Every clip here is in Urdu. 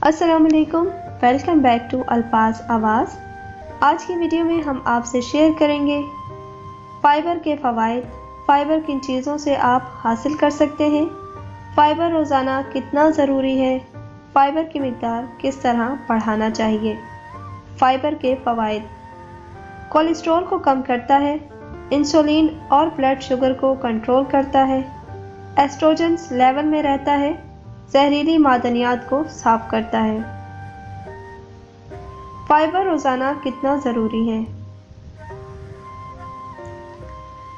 السلام علیکم، ویلکم بیک ٹو الفاظ آواز۔ آج کی ویڈیو میں ہم آپ سے شیئر کریں گے فائبر کے فوائد، فائبر کن چیزوں سے آپ حاصل کر سکتے ہیں، فائبر روزانہ کتنا ضروری ہے، فائبر کی مقدار کس طرح بڑھانا چاہیے۔ فائبر کے فوائد: کولیسٹرول کو کم کرتا ہے، انسولین اور بلڈ شوگر کو کنٹرول کرتا ہے، ایسٹروجنز لیول میں رہتا ہے، زہریلی معدنیات کو صاف کرتا ہے۔ فائبر روزانہ کتنا ضروری ہے؟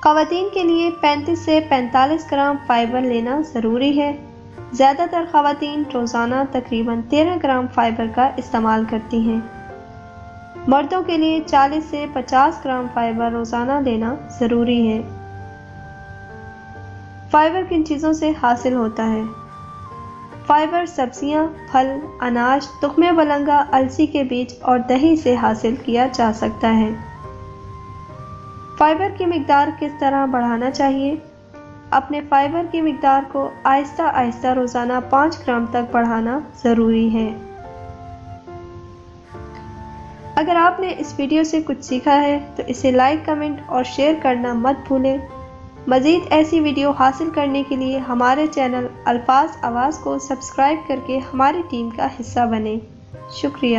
خواتین کے لیے 35 سے 45 گرام فائبر لینا ضروری ہے۔ زیادہ تر خواتین روزانہ تقریباً 13 گرام فائبر کا استعمال کرتی ہیں۔ مردوں کے لیے 40 سے 50 گرام فائبر روزانہ لینا ضروری ہے۔ فائبر کن چیزوں سے حاصل ہوتا ہے؟ فائبر سبزیاں، پھل، اناج، تخمِ بلنگا، السی کے بیج اور دہی سے حاصل کیا جا سکتا ہے۔ فائبر کی مقدار کس طرح بڑھانا چاہیے؟ اپنے فائبر کی مقدار کو آہستہ آہستہ روزانہ 5 گرام تک بڑھانا ضروری ہے۔ اگر آپ نے اس ویڈیو سے کچھ سیکھا ہے تو اسے لائک، کمنٹ اور شیئر کرنا مت بھولیں۔ مزید ایسی ویڈیو حاصل کرنے کے لیے ہمارے چینل الفاظ آواز کو سبسکرائب کرکے ہماری ٹیم کا حصہ بنیں۔ شکریہ۔